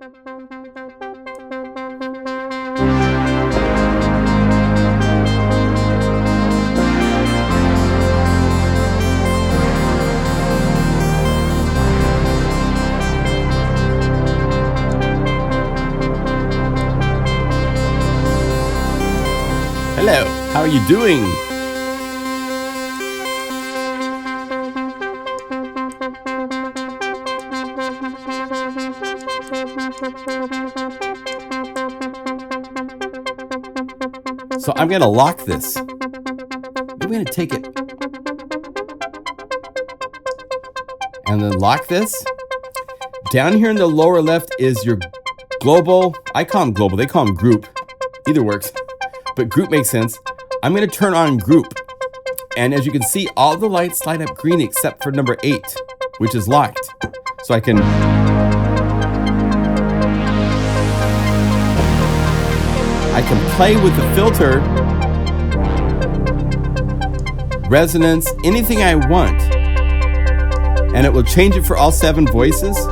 Hello, how are you doing? So I'm going to lock this. I'm going to take it and then lock this. Down here in the lower left is your global. I call them global. They call them group. Either works, but group makes sense. I'm going to turn on group. And as you can see, all the lights light up green except for number 8, which is locked. So I can play with the filter, resonance, anything I want, and it will change it for all 7 voices. Isn't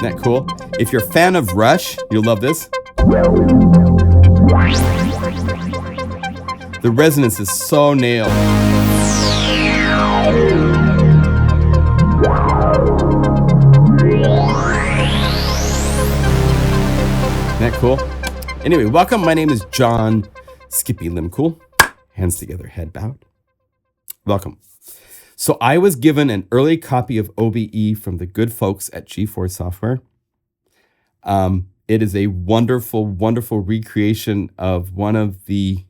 that cool? If you're a fan of Rush, you'll love this. The resonance is so nailed. Isn't that cool? Anyway, welcome. My name is John Skippy Limcool. Hands together, head bowed. Welcome. So I was given an early copy of OB-E from the good folks at GForce Software. It is a wonderful, wonderful recreation of one of the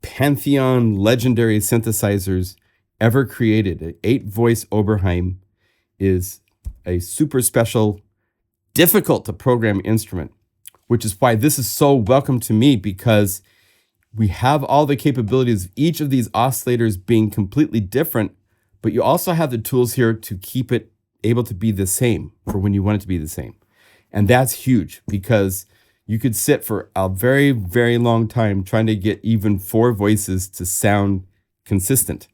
pantheon legendary synthesizers ever created. An 8-voice Oberheim is a super special, difficult to program instrument, which is why this is so welcome to me, because we have all the capabilities of each of these oscillators being completely different, but you also have the tools here to keep it able to be the same for when you want it to be the same. And that's huge, because you could sit for a very, very long time trying to get even 4 voices to sound consistent.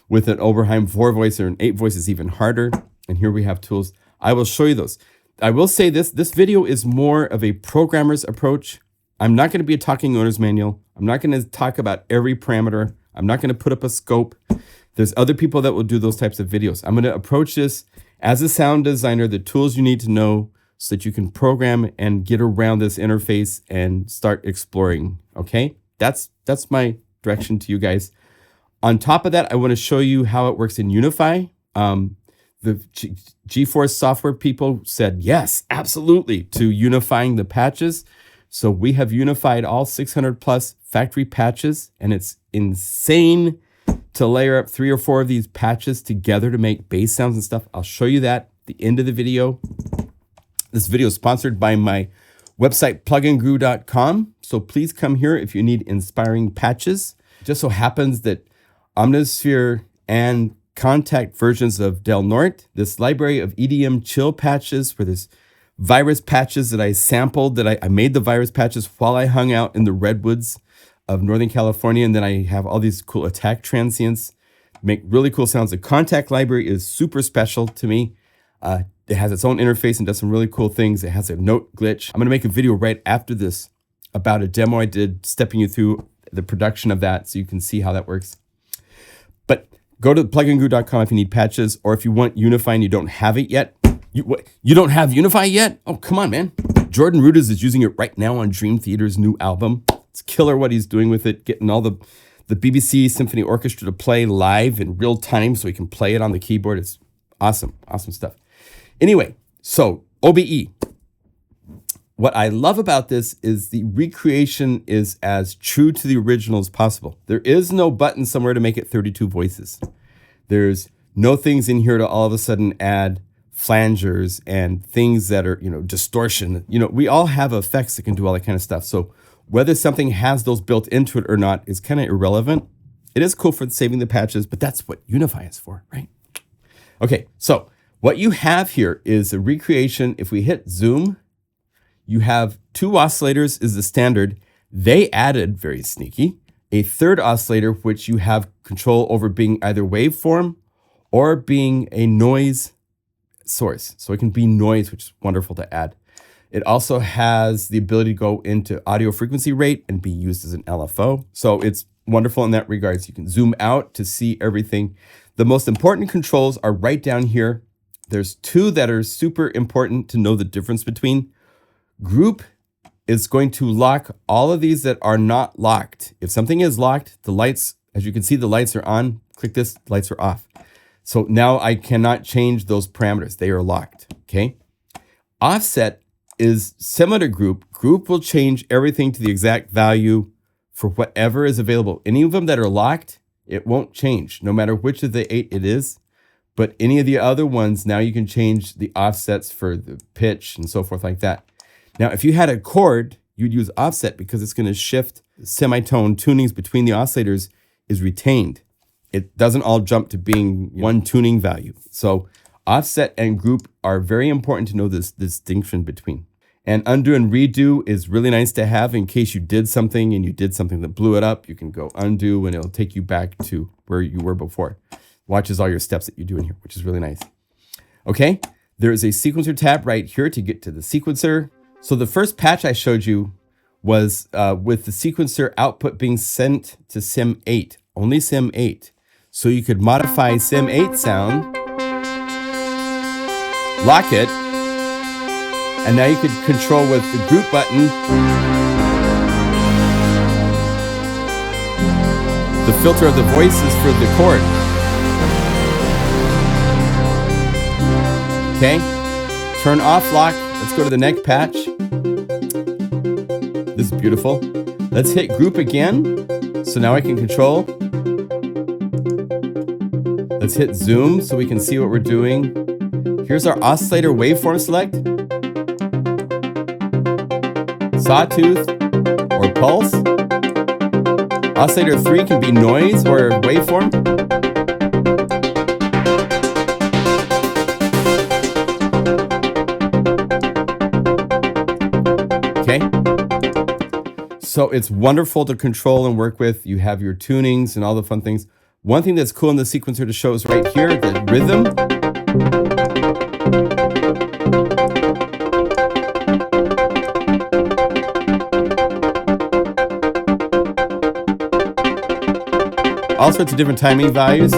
With an Oberheim 4-voice or an 8-voice is even harder. And here we have tools. I will show you those. I will say this video is more of a programmer's approach. I'm not going to be a talking owner's manual. I'm not going to talk about every parameter. I'm not going to put up a scope. There's other people that will do those types of videos. I'm going to approach this as a sound designer, the tools you need to know so that you can program and get around this interface and start exploring, okay? That's my direction to you guys. On top of that, I want to show you how it works in Unify. The GForce Software people said yes, absolutely, to unifying the patches. So we have unified all 600 plus factory patches, and it's insane to layer up 3 or 4 of these patches together to make bass sounds and stuff. I'll show you that at the end of the video. This video is sponsored by my website, Plugingu.com. So please come here if you need inspiring patches. It just so happens that Omnisphere and Contact versions of Del Norte, this library of EDM chill patches where there's virus patches that I sampled, that I made the virus patches while I hung out in the redwoods of Northern California. And then I have all these cool attack transients, make really cool sounds. The Contact library is super special to me. It has its own interface and does some really cool things. It has a note glitch. I'm going to make a video right after this about a demo I did, stepping you through the production of that so you can see how that works. But go to plugingu.com if you need patches, or if you want Unify and you don't have it yet. You don't have Unify yet? Oh, come on, man. Jordan Rudess is using it right now on Dream Theater's new album. It's killer what he's doing with it, getting all the BBC Symphony Orchestra to play live in real time so he can play it on the keyboard. It's awesome, awesome stuff. Anyway, so OB-E. What I love about this is the recreation is as true to the original as possible. There is no button somewhere to make it 32 voices. There's no things in here to all of a sudden add flangers and things that are, distortion. We all have effects that can do all that kind of stuff. So whether something has those built into it or not is kind of irrelevant. It is cool for saving the patches, but that's what Unify is for, right? Okay, so what you have here is a recreation. If we hit zoom, You have 2 oscillators is the standard. They added, very sneaky, a third oscillator, which you have control over being either waveform or being a noise source. So it can be noise, which is wonderful to add. It also has the ability to go into audio frequency rate and be used as an LFO. So it's wonderful in that regards. You can zoom out to see everything. The most important controls are right down here. There's 2 that are super important to know the difference between. Group is going to lock all of these that are not locked. If something is locked, the lights, as you can see, the lights are on. Click this, lights are off. So now I cannot change those parameters. They are locked, okay? Offset is similar to group. Group will change everything to the exact value for whatever is available. Any of them that are locked, it won't change, no matter which of the 8 it is. But any of the other ones, now you can change the offsets for the pitch and so forth like that. Now, if you had a chord, you'd use offset because it's going to shift semitone tunings between the oscillators is retained. It doesn't all jump to being one tuning value. So offset and group are very important to know this distinction between. And undo and redo is really nice to have in case you did something and you did something that blew it up. You can go undo and it'll take you back to where you were before. Watches all your steps that you do in here, which is really nice. Okay, there is a sequencer tab right here to get to the sequencer. So the first patch I showed you was with the sequencer output being sent to Sim8, only Sim8. So you could modify Sim8 sound, lock it, and now you could control with the group button the filter of the voices for the chord. Okay, turn off lock. Let's go to the next patch. This is beautiful. Let's hit group again. So now I can control. Let's hit zoom so we can see what we're doing. Here's our oscillator waveform select. Sawtooth or pulse. Oscillator 3 can be noise or waveform. Okay. So it's wonderful to control and work with. You have your tunings and all the fun things. One thing that's cool in the sequencer to show is right here, the rhythm. All sorts of different timing values.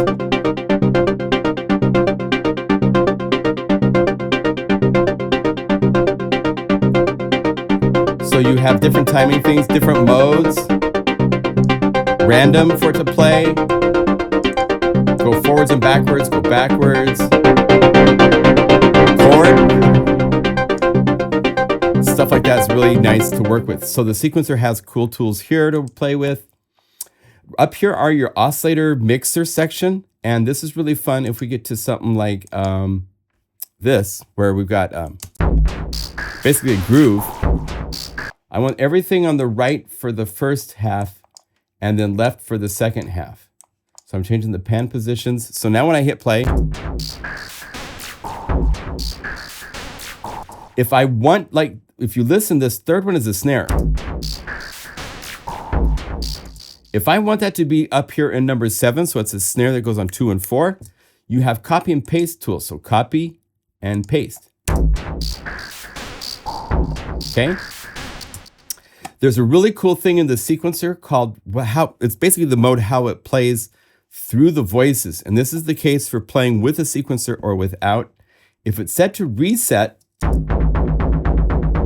So you have different timing things, different modes. Random for it to play. Go forwards and backwards, go backwards. Chord. Stuff like that is really nice to work with. So the sequencer has cool tools here to play with. Up here are your oscillator mixer section. And this is really fun if we get to something like this, where we've got basically a groove. I want everything on the right for the first half and then left for the second half. So I'm changing the pan positions. So now when I hit play, if I want, like, if you listen, this third one is a snare. If I want that to be up here in number 7, so it's a snare that goes on 2 and 4, you have copy and paste tools. So copy and paste. Okay. There's a really cool thing in the sequencer called how it's basically the mode how it plays through the voices. And this is the case for playing with a sequencer or without. If it's set to reset,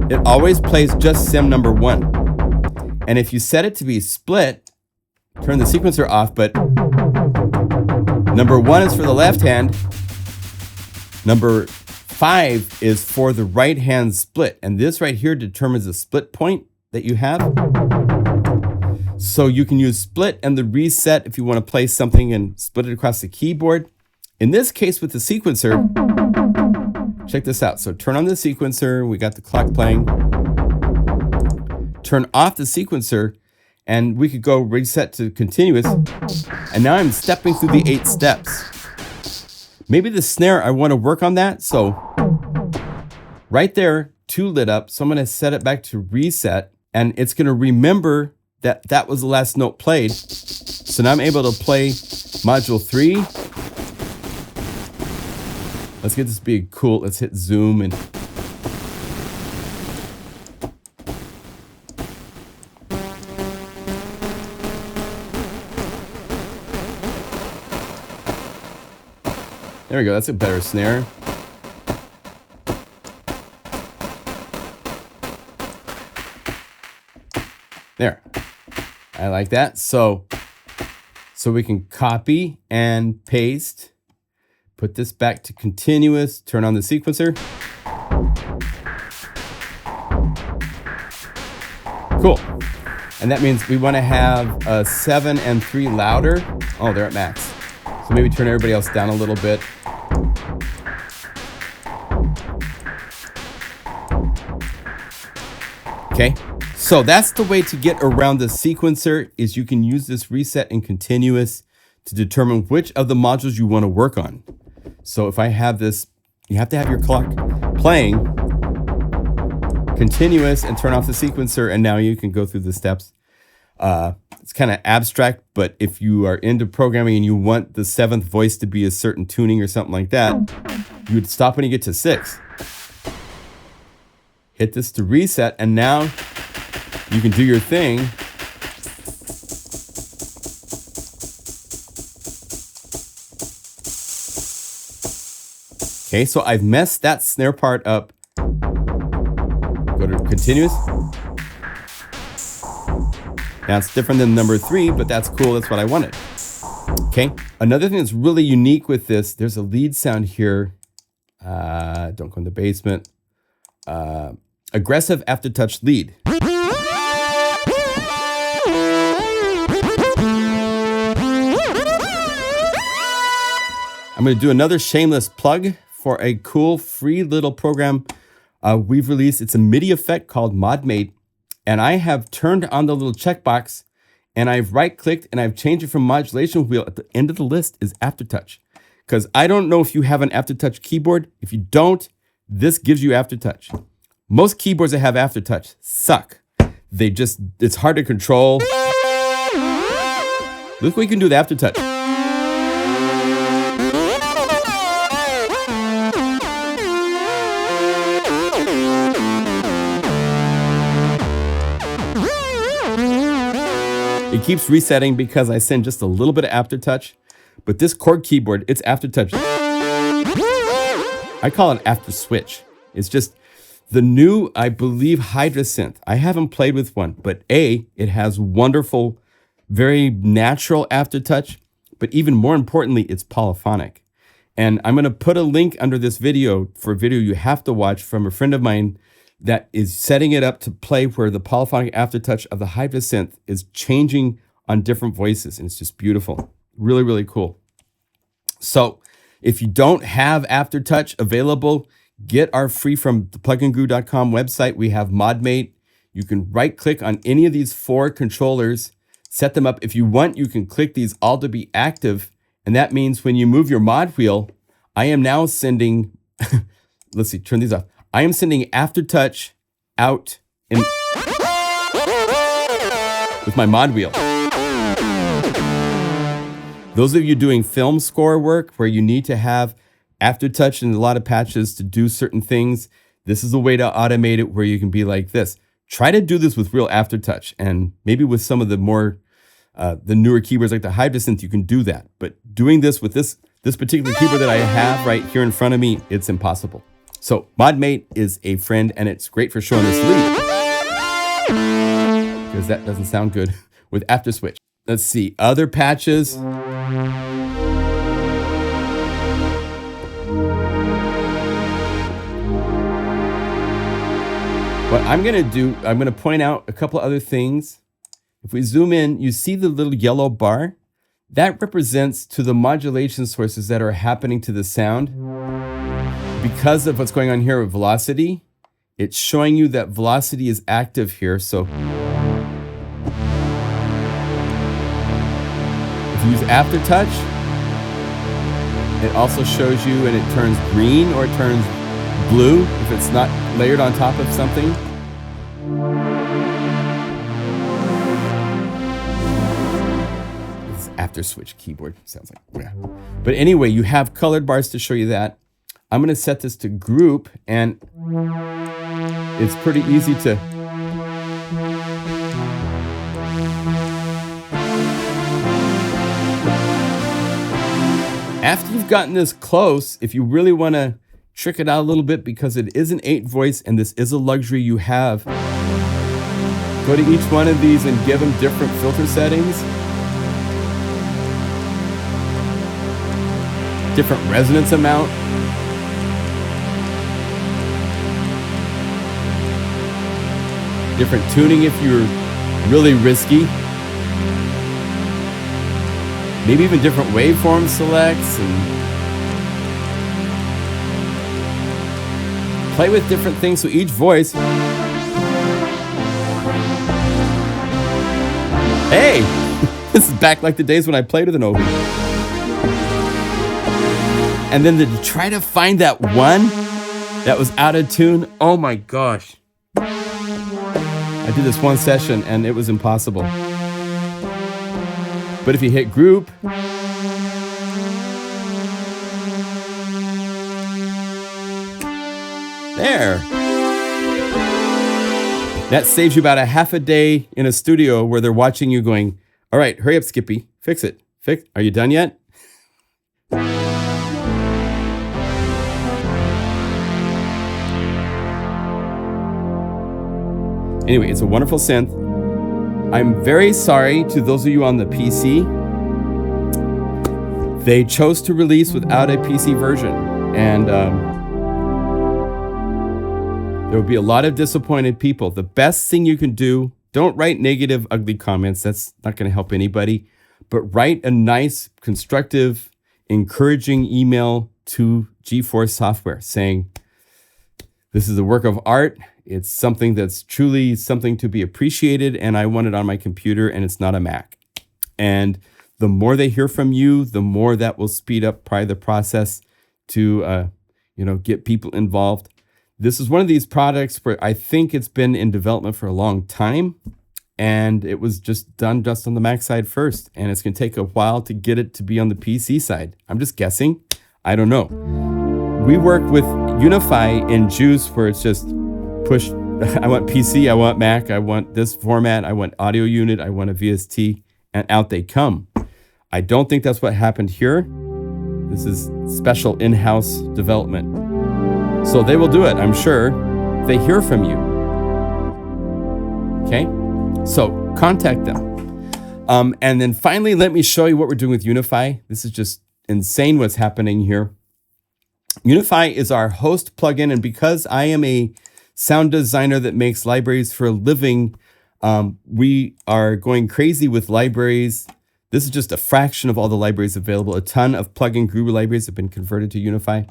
it always plays just sim number 1. And if you set it to be split, turn the sequencer off, but number 1 is for the left hand. Number 5 is for the right hand split. And this right here determines the split point that you have. So you can use split and the reset if you want to play something and split it across the keyboard. In this case with the sequencer, check this out. So turn on the sequencer, we got the clock playing. Turn off the sequencer and we could go reset to continuous. And now I'm stepping through the 8 steps. Maybe the snare, I want to work on that. So right there, 2 lit up. So I'm going to set it back to reset, and it's going to remember that that was the last note played. So now I'm able to play module 3. Let's get this big cool. Let's hit zoom and there we go. That's a better snare. There. I like that. So we can copy and paste. Put this back to continuous. Turn on the sequencer. Cool. And that means we want to have a 7 and 3 louder. Oh, they're at max. So maybe turn everybody else down a little bit. Okay, so that's the way to get around the sequencer, is you can use this reset and continuous to determine which of the modules you want to work on. So if I have this, you have to have your clock playing continuous and turn off the sequencer, and now you can go through the steps. It's kind of abstract, but if you are into programming and you want the 7th voice to be a certain tuning or something like that, you would stop when you get to 6. Hit this to reset, and now you can do your thing. Okay, so I've messed that snare part up. Go to continuous. Now it's different than number 3, but that's cool. That's what I wanted. Okay, another thing that's really unique with this, there's a lead sound here. Don't go in the basement. Aggressive aftertouch lead. I'm going to do another shameless plug for a cool free little program we've released. It's a MIDI effect called ModMate, and I have turned on the little checkbox, and I've right-clicked, and I've changed it from modulation wheel. At the end of the list is Aftertouch, because I don't know if you have an Aftertouch keyboard. If you don't, this gives you Aftertouch. Most keyboards that have Aftertouch suck. It's hard to control. Look what you can do with Aftertouch. It keeps resetting because I send just a little bit of Aftertouch, but this chord keyboard, it's Aftertouch. I call it After Switch. It's just the new, I believe, Hydra synth. I haven't played with one, but it has wonderful, very natural Aftertouch, but even more importantly, it's polyphonic. And I'm going to put a link under this video for a video you have to watch from a friend of mine that is setting it up to play where the polyphonic aftertouch of the Hydra synth is changing on different voices. And it's just beautiful. Really, really cool. So if you don't have Aftertouch available, get our free from the Plugingu.com website. We have ModMate. You can right click on any of these 4 controllers, set them up. If you want, you can click these all to be active. And that means when you move your mod wheel, I am now sending, let's see, turn these off. I am sending Aftertouch out with my mod wheel. Those of you doing film score work where you need to have Aftertouch and a lot of patches to do certain things, this is a way to automate it where you can be like this. Try to do this with real Aftertouch, and maybe with some of the more, the newer keyboards like the Hydra synth, you can do that. But doing this with this particular keyboard that I have right here in front of me, it's impossible. So ModMate is a friend, and it's great for showing this lead, because that doesn't sound good with After Switch. Let's see, other patches. What I'm going to do, I'm going to point out a couple other things. If we zoom in, you see the little yellow bar? That represents to the modulation sources that are happening to the sound. Because of what's going on here with velocity, it's showing you that velocity is active here. So if you use Aftertouch, it also shows you, and it turns green or it turns blue if it's not layered on top of something. It's after switch keyboard, sounds like, yeah. But anyway, you have colored bars to show you that. I'm gonna set this to group, and it's pretty easy to after you've gotten this close, if you really want to trick it out a little bit, because it is an 8 voice and this is a luxury you have, go to each one of these and give them different filter settings, different resonance amount. Different tuning if you're really risky. Maybe even different waveform selects, and play with different things. So each voice. Hey, this is back like the days when I played with an OB. And then to try to find that one that was out of tune. Oh my gosh. I did this one session and it was impossible. But if you hit group, there. That saves you about a half a day in a studio where they're watching you going, all right, hurry up, Skippy, fix it. Are you done yet? Anyway, it's a wonderful synth. I'm very sorry to those of you on the PC. They chose to release without a PC version, and there will be a lot of disappointed people. The best thing you can do, don't write negative, ugly comments. That's not going to help anybody. But write a nice, constructive, encouraging email to GForce Software saying, this is a work of art. It's something that's truly something to be appreciated, and I want it on my computer, and it's not a Mac. And the more they hear from you, the more that will speed up probably the process to get people involved. This is one of these products where I think it's been in development for a long time, and it was just done just on the Mac side first, and it's going to take a while to get it to be on the PC side. I'm just guessing. I don't know. We work with Unify and Juice, where it's just push. I want PC, I want Mac, I want this format, I want audio unit, I want a VST, and out they come. I don't think that's what happened here. This is special in-house development. So they will do it, I'm sure. They hear from you. Okay? So contact them. And then finally, let me show you what we're doing with Unify. This is just insane what's happening here. Unify is our host plugin, and because I am a sound designer that makes libraries for a living, we are going crazy with libraries. This is just a fraction of all the libraries available. A ton of plugin guru libraries have been converted to Unify.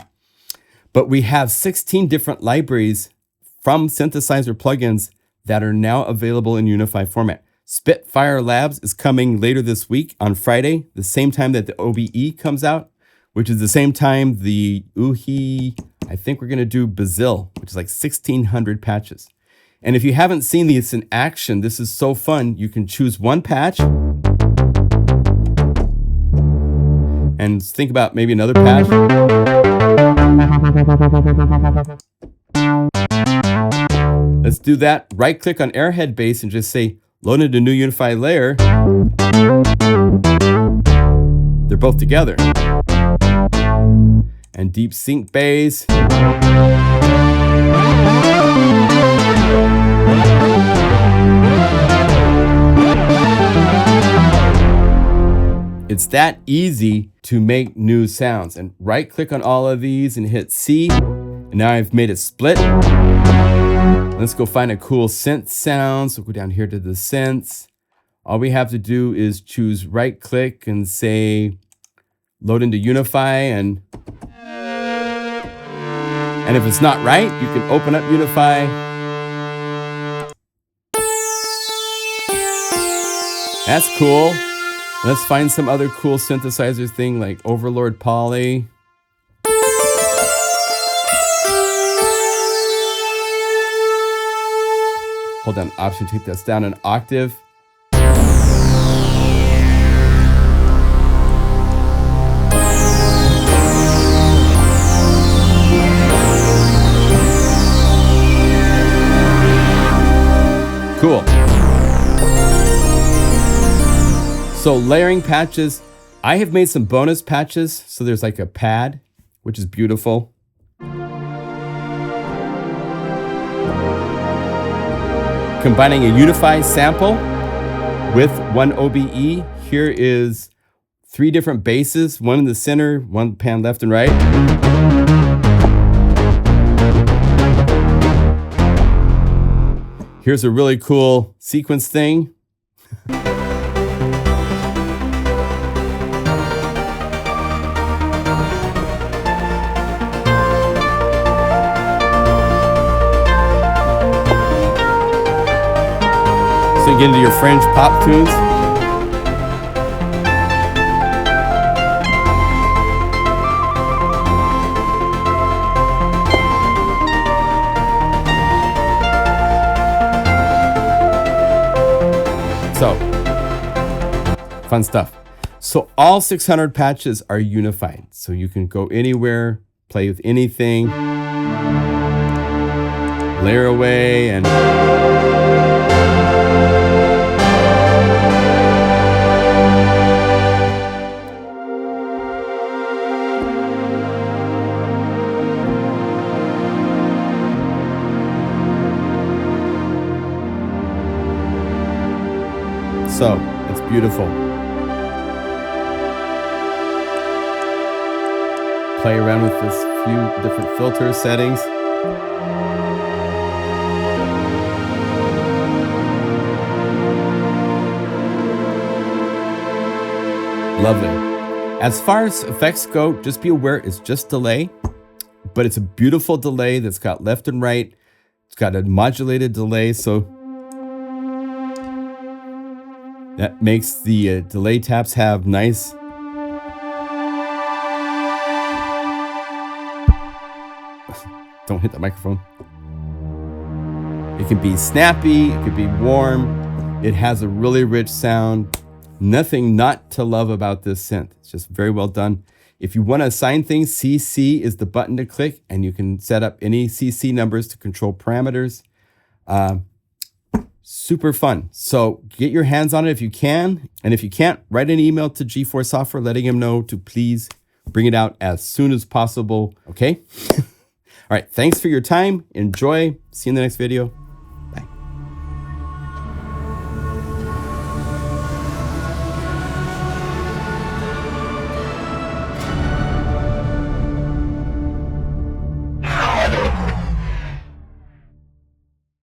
But we have 16 different libraries from synthesizer plugins that are now available in Unify format. Spitfire Labs is coming later this week on Friday, the same time that the OB-E comes out, which is the same time the UHI, I think we're going to do Bazil, which is like 1,600 patches. And if you haven't seen these in action, this is so fun. You can choose one patch and think about maybe another patch. Let's do that. Right click on Airhead Bass and just say, load into new Unify layer. They're both together. And deep sync bass. It's that easy to make new sounds. And right click on all of these and hit C. And now I've made it split. Let's go find a cool synth sound. So go down here to the synths. All we have to do is choose right click and say load into Unify, and if it's not right, you can open up Unify. That's cool. Let's find some other cool synthesizer thing like Overlord Poly. Hold down Option, take this down an octave. Cool. So layering patches, I have made some bonus patches. So there's like a pad, which is beautiful. Combining a Unify sample with one OB-E. Here is 3 different basses, one in the center, one pan left and right. Here's a really cool sequence thing. So you get into your French pop tunes. So, fun stuff. So all 600 patches are unified. So you can go anywhere, play with anything, layer away, and so it's beautiful. Play around with this few different filter settings. Lovely. As far as effects go, just be aware it's just delay, but it's a beautiful delay that's got left and right. It's got a modulated delay, so that makes the delay taps have nice don't hit the microphone. It can be snappy, it could be warm. It has a really rich sound. Nothing not to love about this synth. It's just very well done. If you want to assign things, CC is the button to click, and you can set up any CC numbers to control parameters. Super fun. So get your hands on it if you can. And if you can't, write an email to GForce Software letting him know to please bring it out as soon as possible. Okay? All right. Thanks for your time. Enjoy. See you in the next video.